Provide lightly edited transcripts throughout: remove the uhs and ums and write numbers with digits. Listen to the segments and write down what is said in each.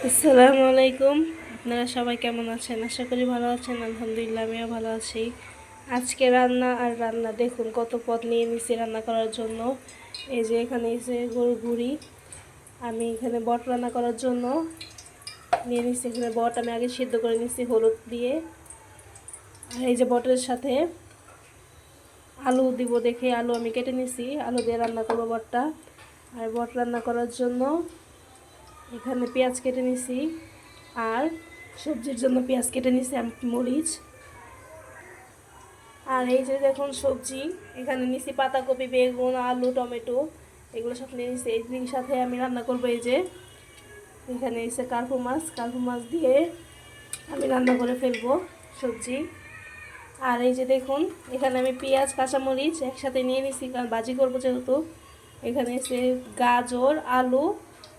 আসসালামু আলাইকুম। আপনারা সবাই কেমন আছেন? আশা করি ভালো আছেন। আলহামদুলিল্লাহ আমিও ভালো আছি। আজকে রান্না আর রান্না, দেখুন কত পদ নিয়ে নিছি রান্না করার জন্য। এই যে এখানে এসে গরুর গুঁড়ি, আমি এখানে বট রান্না করার জন্য নিয়ে নিছি। এখানে বট আমি আগে সিদ্ধ করে নিছি হলুদ দিয়ে। আর এই যে বটের সাথে আলু দিব দেখে আলু আমি কেটে নিছি, আলু দিয়ে রান্না করবো বটটা। আর বট রান্না করার জন্য এখানে পেঁয়াজ কেটে নিছি, আর সবজির জন্য পেঁয়াজ কেটে নিছি, আমি মরিচ। আর এই যে দেখুন সবজি এখানে নিছি পাতাকপি, বেগুন, আলু, টমেটো, এগুলো সব নিয়ে নিছি। এই সাথে আমি রান্না করবো এই যে এখানে এসে কার্পু মাছ দিয়ে আমি রান্না করে ফেলবো সবজি। আর এই যে দেখুন এখানে আমি পেঁয়াজ কাঁচামরিচ একসাথে নিয়ে নিছি, কারণ ভাজি করবো যেহেতু। এখানে এসে গাজর, আলু,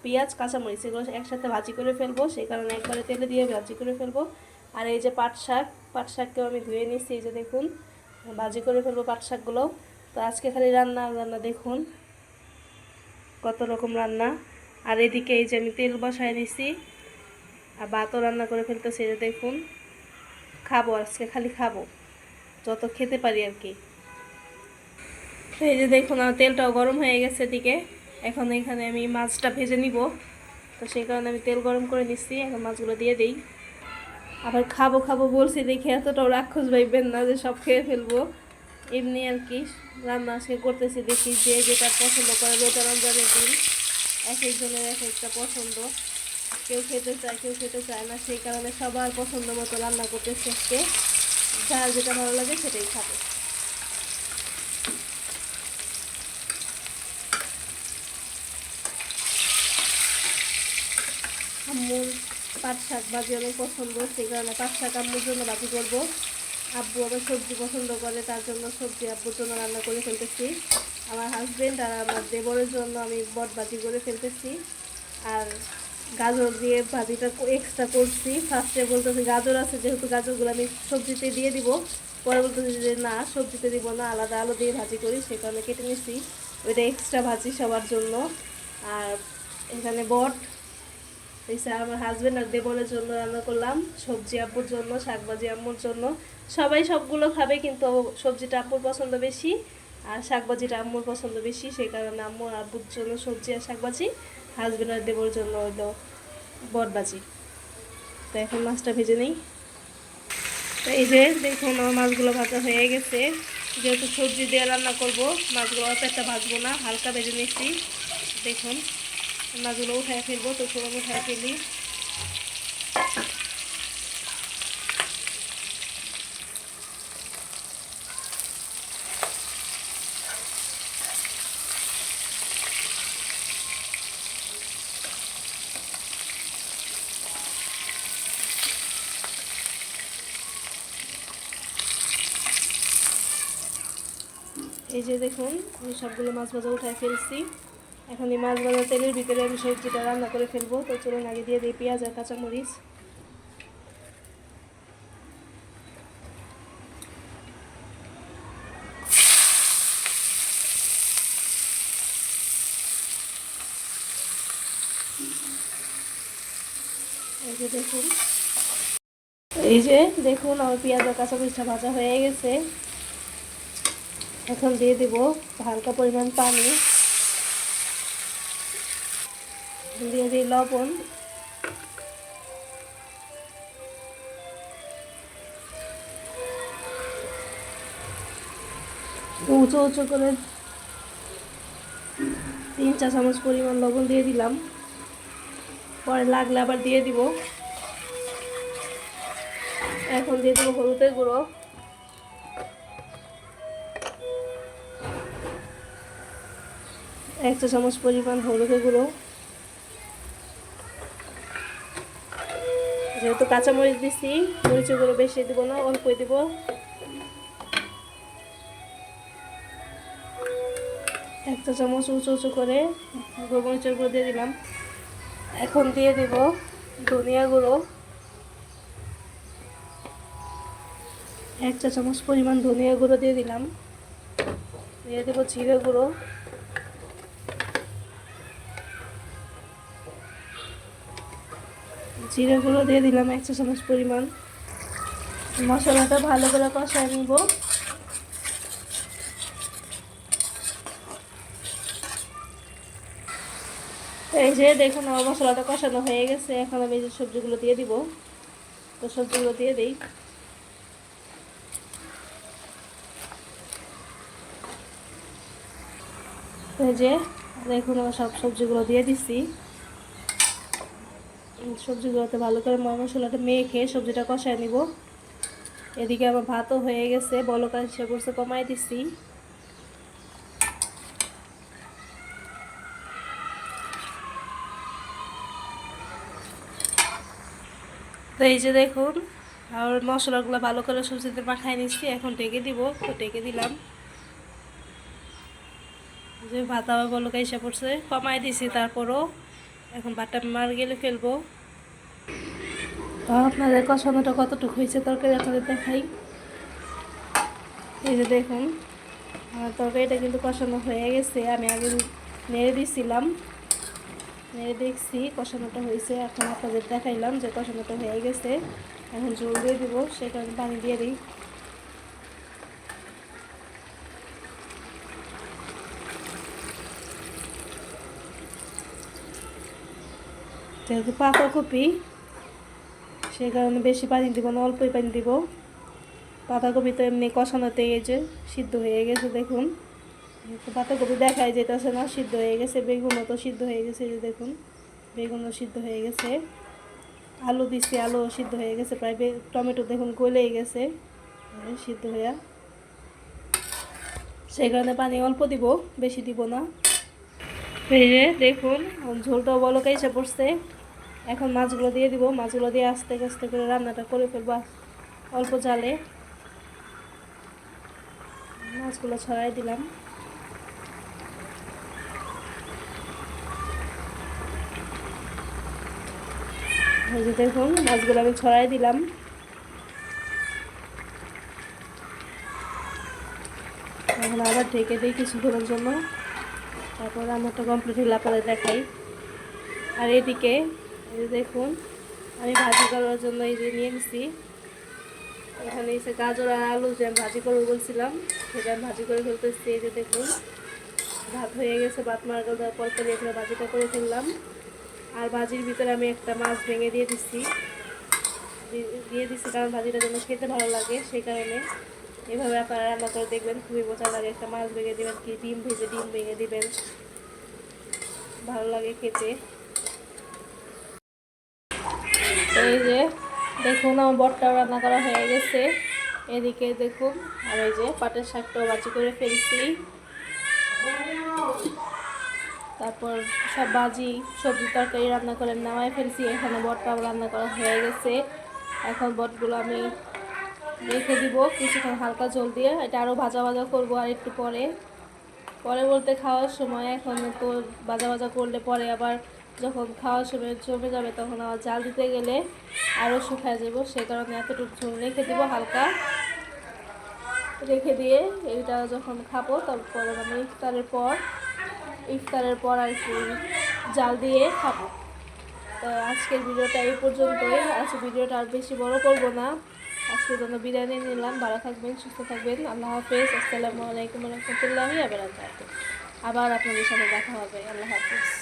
পেঁয়াজ, কাঁচামরিচ এগুলো একসাথে ভাজি করে ফেলবো, সেই কারণে একবারে তেলে দিয়ে ভাজি করে ফেলবো। আর এই যে পাট শাককেও আমি ধুয়ে নিচ্ছি, এই যে দেখুন ভাজি করে ফেলবো পাট শাকগুলো। তো আজকে খালি রান্না রান্না, দেখুন কত রকম রান্না। আর এদিকে এই যে আমি তেল বসায় নিছি আর ভাতও রান্না করে ফেলতেছি, এই যে দেখুন খাবো আজকে, খালি খাবো যত খেতে পারি আর কি। তো এই যে দেখুন আমার তেলটাও গরম হয়ে গেছে এদিকে। এখন এখানে আমি মাছটা ভেজে নিব, তো সেই কারণে আমি তেল গরম করে নিচ্ছি। এখন মাছগুলো দিয়ে দিই। আবার খাবো খাবো বলছি দেখে এতটাও রাক্ষস ভাইবেন না যে সব খেয়ে ফেলবো, এমনি আর কি রান্না আজকে করতেছি। দেখি যে যেটা পছন্দ করে, রোজা রমজানের দিন এক একজনের এক একটা পছন্দ, কেউ খেতে চায় কেউ খেতে চায় না, সেই কারণে সবার পছন্দ মতো রান্না করতেছি আজকে। যার যেটা ভালো লাগে সেটাই খাবে। আম্মুর পাট শাক ভাজি অনেক পছন্দ, সেই কারণে পাট শাক আম্মুর জন্য ভাজি করবো। আব্বু আবার সবজি পছন্দ করে, তার জন্য সবজি আব্বুর জন্য রান্না করে ফেলতেছি। আমার হাজবেন্ড আর আমার দেবরের জন্য আমি বট ভাজি করে ফেলতেছি। আর গাজর দিয়ে ভাজিটা এক্সট্রা করছি। ফার্স্টে বলতেছি গাজর আছে যেহেতু গাজরগুলো আমি সবজিতে দিয়ে দিব, পরে বলতেছি যে না সবজিতে দিব না, আলাদা আলু দিয়ে ভাজি করি, সেই কারণে কেটে নিচ্ছি। ওইটা এক্সট্রা ভাজি সবার জন্য। আর এখানে বট এসে আমার হাজবেন্ড আর দেবরের জন্য রান্না করলাম, সবজি আব্বুর জন্য, শাকভাজি আম্মুর জন্য। সবাই সবগুলো খাবে, কিন্তু সবজিটা আব্বুর পছন্দ বেশি আর শাকভাজিটা আম্মুর পছন্দ বেশি, সেই কারণে আম্মু আর আব্বুর জন্য সবজি আর শাকভাজি, হাজবেন্ড আর দেবরের জন্য হইলো বটবাজি। তো এখন মাছটা ভেজে নিই। তো এই যে দেখুন আমার মাছগুলো ভাজা হয়ে গেছে। যেহেতু সবজি দিয়ে রান্না করবো, মাছগুলো অত একটা ভাজবো না, হালকা ভেজে নিচ্ছি। দেখুন মাছগুলো উঠায় ফেলবো, তো চলুন উঠায় ফেলি। এই যে দেখুন আমি সবগুলো মাছ ভাজা উঠায় ফেলছি। এখন এই মাছ ভাজা তেলের ভিতরে আমি সবজিটা রান্না করে ফেলবো। তো চলুন আগে দিয়ে দিই পেঁয়াজ আর কাঁচামরিচ। এই যে দেখুন আমার পেঁয়াজ আর কাঁচামরিচটা ভাজা হয়ে গেছে। এখন দিয়ে দিব হালকা পরিমাণ পানি, দিয়ে দিই লবণ, উঁচু উঁচু করে 3 চা চামচ পরিমাণ লবণ দিয়ে দিলাম। পরে লাগলে আবার দিয়ে দিব। এখন দিয়ে দেবো হলুদের গুঁড়ো, 1 চা চামচ পরিমাণ হলুদের গুঁড়ো। যেহেতু কাঁচামরিচ দিছি, মরিচের গুঁড়ো বেশি দিব না, অল্পই দিব। 1 চা চামচ উঁচু উঁচু করে গোলমরিচের গুঁড়ো দিয়ে দিলাম। এখন দিয়ে দেব ধনিয়া গুঁড়ো, 1 চা চামচ পরিমাণ ধনিয়া গুঁড়ো দিয়ে দিলাম। দিয়ে দেবো জিরে গুঁড়ো, জিরে গুঁড়ো দিয়ে দিলাম 1 চা চামচ পরিমাণ। মশলাটা ভালো করে কষায় নিব। এই যে দেখুন আমার মশলাটা কষানো হয়ে গেছে, এখন আমি এই যে সবজিগুলো দিয়ে দিব। তো সবজিগুলো দিয়ে দিই। এই যে দেখুন আমার সব সবজিগুলো দিয়ে দিচ্ছি। সবজিগুলোতে ভালো করে মশলাটা মেখে সবজিটা কষায় নিব। এদিকে আমার ভাতও হয়ে গেছে, বলক এসে পড়ছে, কমাই দিচ্ছি। তো এই যে দেখুন আর মশলাগুলো ভালো করে সবজিতে মাখাই নিচ্ছি, এখন ঢেকে দিব। তো ঢেকে দিলাম। যে ভাত আবার বলক এসে পড়ছে, কমাই দিছি, তারপরও এখন ভাতটা মার গেলে ফেলবো। তো আপনাদের কষানোটা কতটুকু হয়েছে তরকারি আপনাদের দেখাই। এই যে দেখুন আমার তরকারিটা কিন্তু কষানো হয়ে গেছে। আমি আগে নেড়ে দিয়েছিলাম, নেড়ে দেখছি কষানোটা হয়েছে। এখন আপনাদের দেখাইলাম যে কষানোটা হয়ে গেছে। এখন ঝোল দিয়ে দিব, সেই কারণে পানি দিয়ে দিই। যেহেতু পাতাকপি, সেই কারণে বেশি পানি দিব না, অল্পই পানি দিব। পাতাকপি তো এমনি কষানোতে এই যে সিদ্ধ হয়ে গেছে দেখুন। পাতাকপি দেখাই যেতেছে না, সিদ্ধ হয়ে গেছে। বেগুনও তো সিদ্ধ হয়ে গেছে, এই যে দেখুন বেগুনও সিদ্ধ হয়ে গেছে। আলু দিচ্ছি, আলুও সিদ্ধ হয়ে গেছে প্রায়। টমেটো দেখুন গলেই গেছে সিদ্ধ হয়ে, সেই কারণে পানি অল্প দিব, বেশি দিব না। এই যে দেখুন ঝোলটাও বলক এসে পড়ছে। এখন মাছগুলো দিয়ে দিব। মাছগুলো দিয়ে আস্তে আস্তে করে রান্নাটা করে ফেলবো অল্প জালে। মাছগুলো ছড়াই দিলাম। এই যে দেখুন মাছগুলো আমি ছড়াই দিলাম। এখন আবার ঢেকে দিই কিছুক্ষণের জন্য, তারপর রান্নাটা কমপ্লিট হলে আপনাদের দেখাই। আর এদিকে এই যে দেখুন আমি ভাজি করার জন্য এই যে নিয়ে নিচ্ছি। এখানে এসে গাজর আর আলু যে আমি ভাজি করবো বলছিলাম, সেটা আমি ভাজি করে ফেলতেছি। এই যে দেখুন ভাত হয়ে গেছে, ভাত মার দেওয়ার পর করে এখানে ভাজিটা করে ফেললাম। আর ভাজির ভিতরে আমি একটা মাছ ভেঙে দিয়ে দিচ্ছি, কারণ ভাজিটা যেন খেতে ভালো লাগে, সেই কারণে। এভাবে আপনারা রান্না করে দেখবেন, খুবই মজা লাগে। একটা মাছ ভেঙে দেবেন, কি ডিম ভেজে ডিম ভেঙে দিবেন, ভালো লাগে খেতে। এই যে দেখুন আমার বটটাও রান্না করা হয়ে গেছে। এদিকে দেখুন আর এই যে পাটের শাকটাও ভাজি করে ফেলছি। তারপর সব ভাজি সবজি তরকারি রান্না করে নামায় ফেলছি। এখানে বটটাও রান্না করা হয়ে গেছে। এখন বটগুলো আমি রেখে দিব কিছুক্ষণ হালকা জল দিয়ে। এটা আরও ভাজা ভাজা করবো আর একটু পরে। পরে বলতে খাওয়ার সময়, এখন তো ভাজা ভাজা করলে পরে আবার যখন খাওয়ার সময় জমে যাবে তখন আবার জাল দিতে গেলে আরও শুকায় যাব, সে কারণে এতটুকু ঝোল রেখে দিব হালকা। রেখে দিয়ে এইটা যখন খাবো তারপর আমি ইফতারের পর আর কি জাল দিয়ে খাবো। তো আজকের ভিডিওটা এই পর্যন্তই। আজকে ভিডিওটা আর বেশি বড় করব না। আজকের জন্য বিদায় নিয়ে নিলাম। ভালো থাকবেন, সুস্থ থাকবেন। আল্লাহ হাফেজ। আসসালামু আলাইকুম রহমতুল্লাহি ওয়া বারাকাতুহু। আবার আপনাদের সাথে দেখা হবে। আল্লাহ হাফেজ।